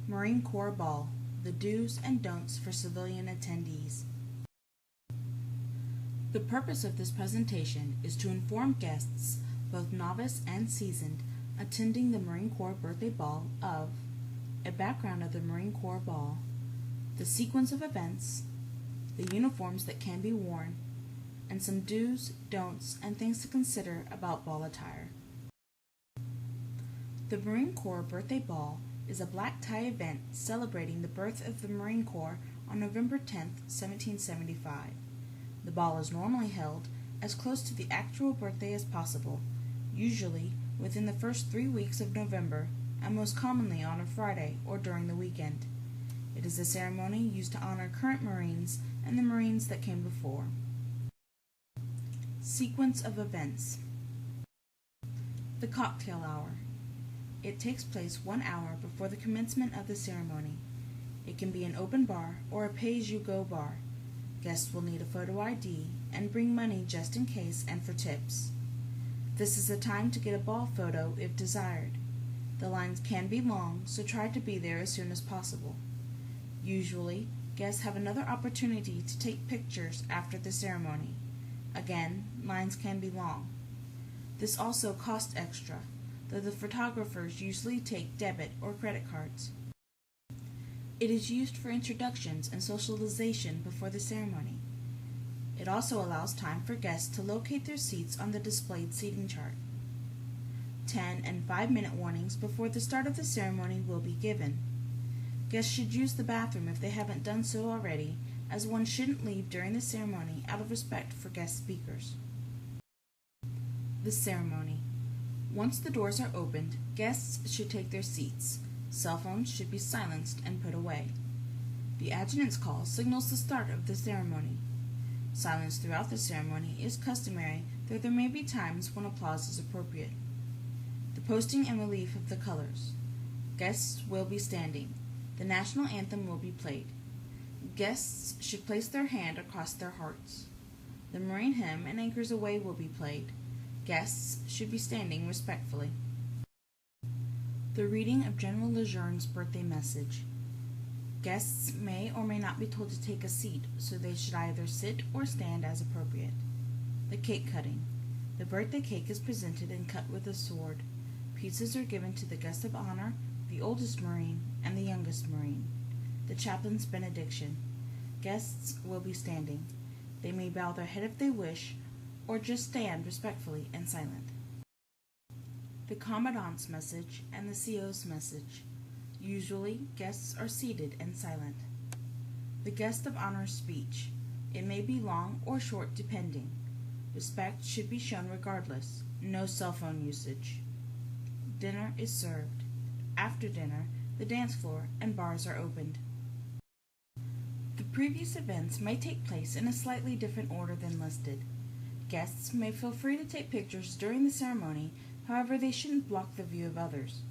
Marine Corps Ball, the do's and don'ts for civilian attendees. The purpose of this presentation is to inform guests, both novice and seasoned, attending the Marine Corps Birthday Ball of a background of the Marine Corps Ball, the sequence of events, the uniforms that can be worn, and some do's, don'ts, and things to consider about ball attire. The Marine Corps Birthday Ball is a black tie event celebrating the birth of the Marine Corps on November 10, 1775. The ball is normally held as close to the actual birthday as possible, usually within the first 3 weeks of November, and most commonly on a Friday or during the weekend. It is a ceremony used to honor current Marines and the Marines that came before. Sequence of events. The cocktail hour. It takes place 1 hour before the commencement of the ceremony. It can be an open bar or a pay-as-you-go bar. Guests will need a photo ID and bring money just in case and for tips. This is a time to get a ball photo if desired. The lines can be long, so try to be there as soon as possible. Usually, guests have another opportunity to take pictures after the ceremony. Again, lines can be long. This also costs extra, though the photographers usually take debit or credit cards. It is used for introductions and socialization before the ceremony. It also allows time for guests to locate their seats on the displayed seating chart. 10 and 5-minute warnings before the start of the ceremony will be given. Guests should use the bathroom if they haven't done so already, as one shouldn't leave during the ceremony out of respect for guest speakers. The ceremony. Once the doors are opened, guests should take their seats. Cell phones should be silenced and put away. The adjutant's call signals the start of the ceremony. Silence throughout the ceremony is customary, though there may be times when applause is appropriate. The posting and relief of the colors. Guests will be standing. The national anthem will be played. Guests should place their hand across their hearts. The Marine hymn and Anchors Aweigh will be played. Guests should be standing respectfully. The reading of General Lejeune's birthday message. Guests may or may not be told to take a seat, so they should either sit or stand as appropriate. The cake cutting. The birthday cake is presented and cut with a sword. Pieces are given to the guest of honor, the oldest Marine, and the youngest Marine. The chaplain's benediction. Guests will be standing. They may bow their head if they wish, or just stand respectfully and silent. The Commandant's message and the CO's message. Usually, guests are seated and silent. The guest of honor speech. It may be long or short depending. Respect should be shown regardless. No cell phone usage. Dinner is served. After dinner, the dance floor and bars are opened. The previous events may take place in a slightly different order than listed. Guests may feel free to take pictures during the ceremony, however they shouldn't block the view of others.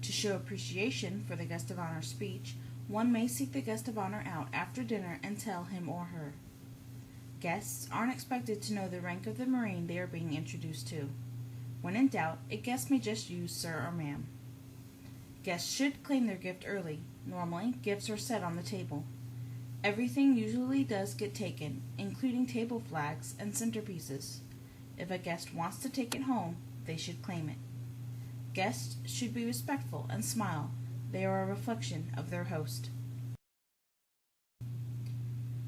To show appreciation for the guest of honor speech, one may seek the guest of honor out after dinner and tell him or her. Guests aren't expected to know the rank of the Marine they are being introduced to. When in doubt, a guest may just use sir or ma'am. Guests should claim their gift early. Normally, gifts are set on the table. Everything usually does get taken, including table flags and centerpieces. If a guest wants to take it home, they should claim it. Guests should be respectful and smile. They are a reflection of their host.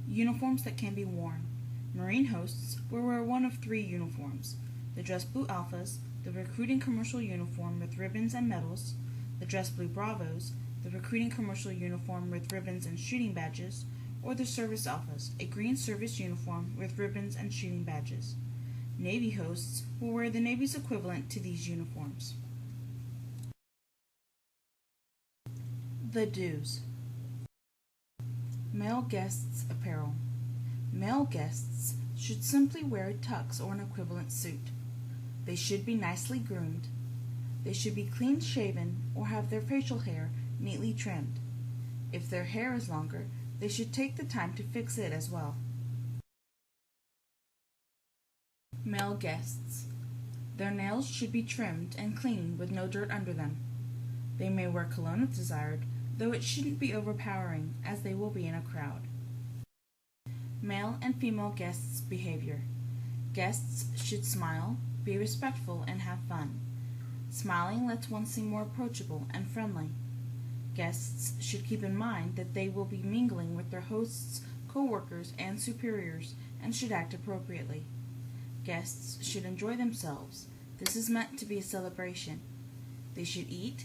Uniforms that can be worn. Marine hosts will wear one of 3 uniforms: the dress blue alphas, the recruiting commercial uniform with ribbons and medals, the dress blue bravos, the recruiting commercial uniform with ribbons and shooting badges, or the service alphas, a green service uniform with ribbons and shooting badges. Navy hosts will wear the Navy's equivalent to these uniforms. The do's. Male guests' apparel. Male guests should simply wear a tux or an equivalent suit. They should be nicely groomed. They should be clean shaven or have their facial hair neatly trimmed. If their hair is longer, they should take the time to fix it as well. Male guests. Their nails should be trimmed and clean with no dirt under them. They may wear cologne if desired, though it shouldn't be overpowering, as they will be in a crowd. Male and female guests' behavior. Guests should smile, be respectful, and have fun. Smiling lets one seem more approachable and friendly. Guests should keep in mind that they will be mingling with their hosts, co-workers, and superiors, and should act appropriately. Guests should enjoy themselves. This is meant to be a celebration. They should eat,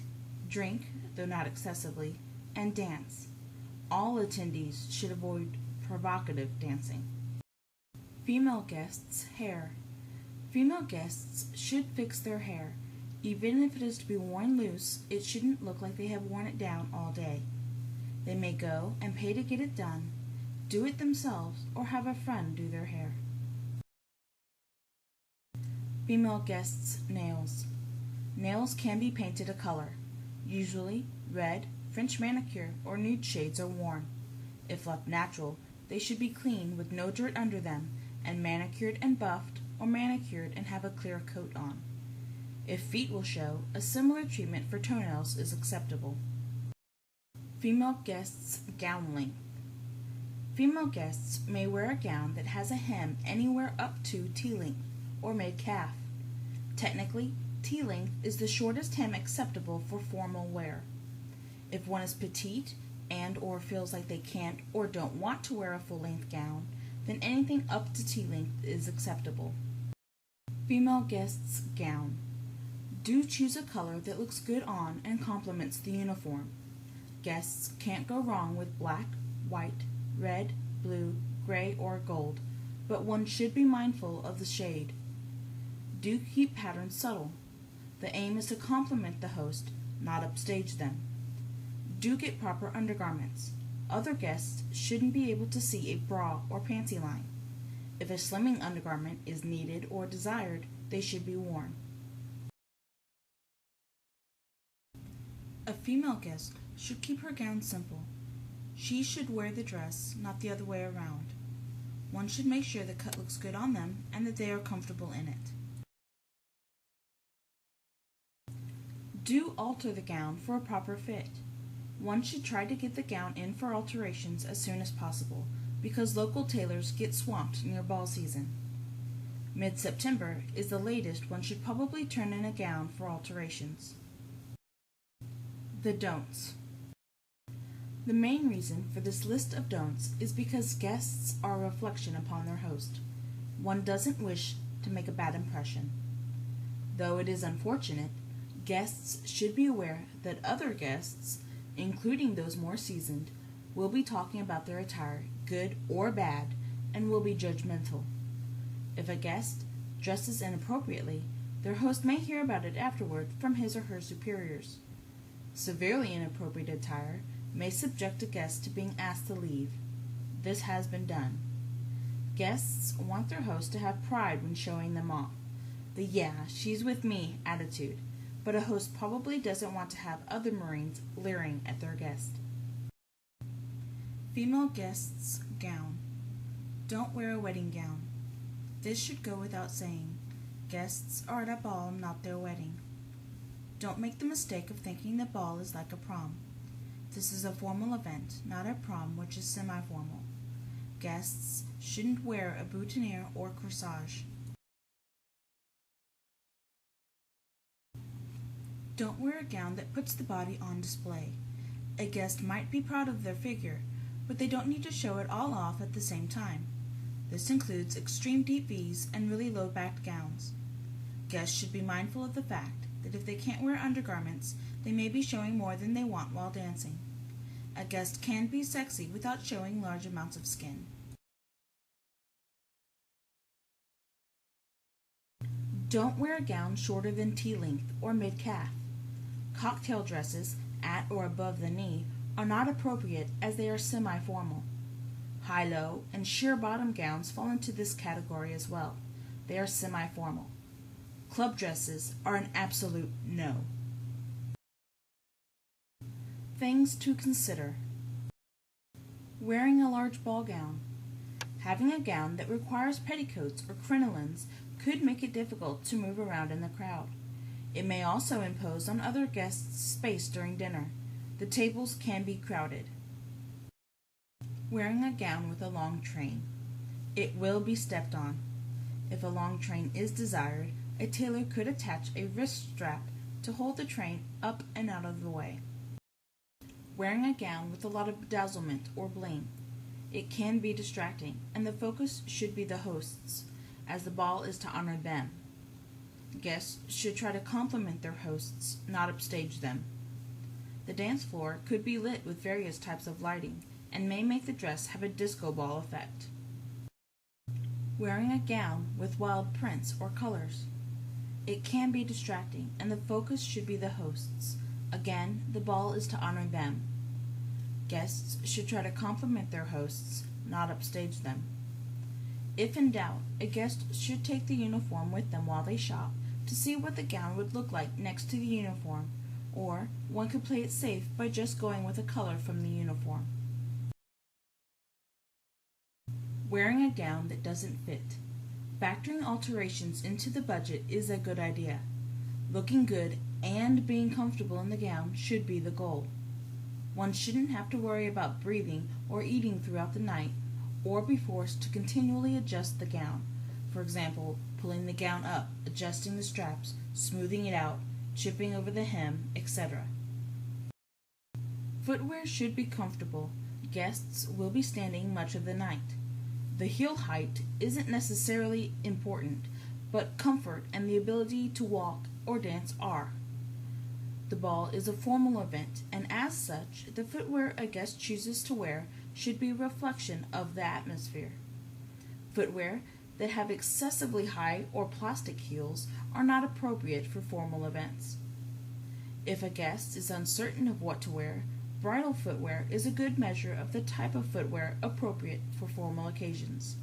drink, though not excessively, and dance. All attendees should avoid provocative dancing. Female guests' hair. Female guests should fix their hair. Even if it is to be worn loose, it shouldn't look like they have worn it down all day. They may go and pay to get it done, do it themselves, or have a friend do their hair. Female guests' nails. Nails can be painted a color. Usually, red, French manicure, or nude shades are worn. If left natural, they should be clean with no dirt under them, and manicured and buffed, or manicured and have a clear coat on. If feet will show, a similar treatment for toenails is acceptable. Female guests' gown length. Female guests may wear a gown that has a hem anywhere up to T-length, or mid-calf. Technically, T-length is the shortest hem acceptable for formal wear. If one is petite and or feels like they can't or don't want to wear a full-length gown, then anything up to T-length is acceptable. Female guests' gown. Do choose a color that looks good on and complements the uniform. Guests can't go wrong with black, white, red, blue, gray, or gold, but one should be mindful of the shade. Do keep patterns subtle. The aim is to complement the host, not upstage them. Do get proper undergarments. Other guests shouldn't be able to see a bra or panty line. If a slimming undergarment is needed or desired, they should be worn. A female guest should keep her gown simple. She should wear the dress, not the other way around. One should make sure the cut looks good on them and that they are comfortable in it. Do alter the gown for a proper fit. One should try to get the gown in for alterations as soon as possible, because local tailors get swamped near ball season. Mid-September is the latest one should probably turn in a gown for alterations. The don'ts. The main reason for this list of don'ts is because guests are a reflection upon their host. One doesn't wish to make a bad impression. Though it is unfortunate, guests should be aware that other guests, including those more seasoned, will be talking about their attire, good or bad, and will be judgmental. If a guest dresses inappropriately, their host may hear about it afterward from his or her superiors. Severely inappropriate attire may subject a guest to being asked to leave. This has been done. Guests want their host to have pride when showing them off. The "yeah, she's with me" attitude, but a host probably doesn't want to have other Marines leering at their guest. Female guest's gown. Don't wear a wedding gown. This should go without saying. Guests are at a ball, not their wedding. Don't make the mistake of thinking the ball is like a prom. This is a formal event, not a prom, which is semi-formal. Guests shouldn't wear a boutonniere or corsage. Don't wear a gown that puts the body on display. A guest might be proud of their figure, but they don't need to show it all off at the same time. This includes extreme deep V's and really low-backed gowns. Guests should be mindful of the fact that if they can't wear undergarments, they may be showing more than they want while dancing. A guest can be sexy without showing large amounts of skin. Don't wear a gown shorter than T-length or mid-calf. Cocktail dresses at or above the knee are not appropriate as they are semi-formal. High-low and sheer bottom gowns fall into this category as well. They are semi-formal. Club dresses are an absolute no. Things to consider. Wearing a large ball gown. Having a gown that requires petticoats or crinolines could make it difficult to move around in the crowd. It may also impose on other guests' space during dinner. The tables can be crowded. Wearing a gown with a long train. It will be stepped on. If a long train is desired, a tailor could attach a wrist strap to hold the train up and out of the way. Wearing a gown with a lot of bedazzlement or bling. It can be distracting, and the focus should be the hosts, as the ball is to honor them. Guests should try to compliment their hosts, not upstage them. The dance floor could be lit with various types of lighting, and may make the dress have a disco ball effect. Wearing a gown with wild prints or colors. It can be distracting, and the focus should be the hosts. Again, the ball is to honor them. Guests should try to compliment their hosts, not upstage them. If in doubt, a guest should take the uniform with them while they shop to see what the gown would look like next to the uniform, or one could play it safe by just going with a color from the uniform. Wearing a gown that doesn't fit. Factoring alterations into the budget is a good idea. Looking good and being comfortable in the gown should be the goal. One shouldn't have to worry about breathing or eating throughout the night, or be forced to continually adjust the gown. For example, pulling the gown up, adjusting the straps, smoothing it out, chipping over the hem, etc. Footwear should be comfortable. Guests will be standing much of the night. The heel height isn't necessarily important, but comfort and the ability to walk or dance are. The ball is a formal event, and as such, the footwear a guest chooses to wear should be a reflection of the atmosphere. Footwear that have excessively high or plastic heels are not appropriate for formal events. If a guest is uncertain of what to wear, bridal footwear is a good measure of the type of footwear appropriate for formal occasions.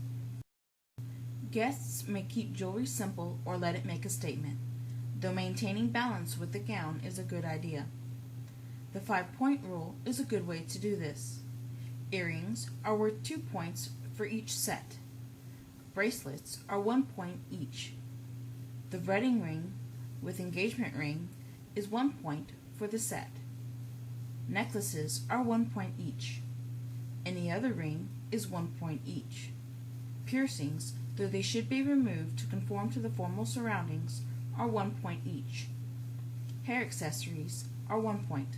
Guests may keep jewelry simple or let it make a statement, though maintaining balance with the gown is a good idea. The 5-point rule is a good way to do this. Earrings are worth 2 points for each set. Bracelets are 1 point each. The wedding ring with engagement ring is 1 point for the set. Necklaces are 1 point each. Any other ring is 1 point each. Piercings, though they should be removed to conform to the formal surroundings, are 1 point each. Hair accessories are 1 point.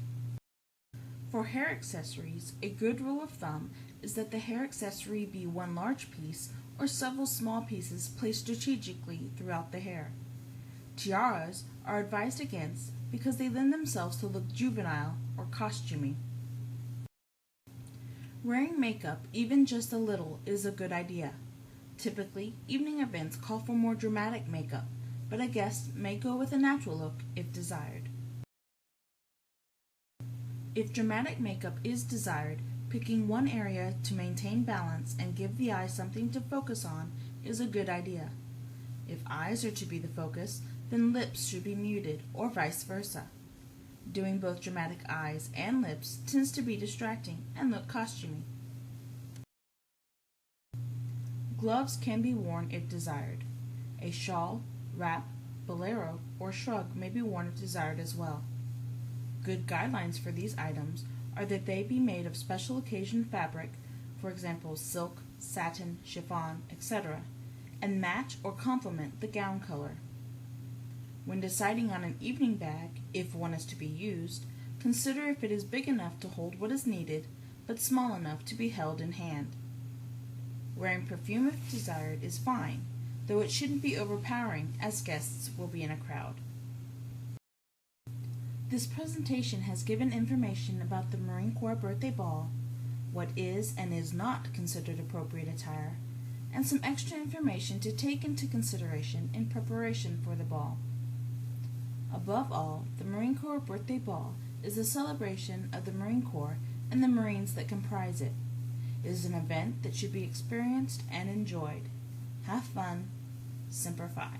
For hair accessories, a good rule of thumb is that the hair accessory be one large piece or several small pieces placed strategically throughout the hair. Tiaras are advised against because they lend themselves to look juvenile or costumey. Wearing makeup, even just a little, is a good idea. Typically, evening events call for more dramatic makeup, but a guest may go with a natural look if desired. If dramatic makeup is desired, picking one area to maintain balance and give the eye something to focus on is a good idea. If eyes are to be the focus, then lips should be muted, or vice versa. Doing both dramatic eyes and lips tends to be distracting and look costumey. Gloves can be worn if desired. A shawl, wrap, bolero, or shrug may be worn if desired as well. Good guidelines for these items are that they be made of special occasion fabric, for example silk, satin, chiffon, etc., and match or complement the gown color. When deciding on an evening bag, if one is to be used, consider if it is big enough to hold what is needed, but small enough to be held in hand. Wearing perfume if desired is fine, though it shouldn't be overpowering as guests will be in a crowd. This presentation has given information about the Marine Corps birthday ball, what is and is not considered appropriate attire, and some extra information to take into consideration in preparation for the ball. Above all, the Marine Corps Birthday Ball is a celebration of the Marine Corps and the Marines that comprise it. It is an event that should be experienced and enjoyed. Have fun. Semper Fi.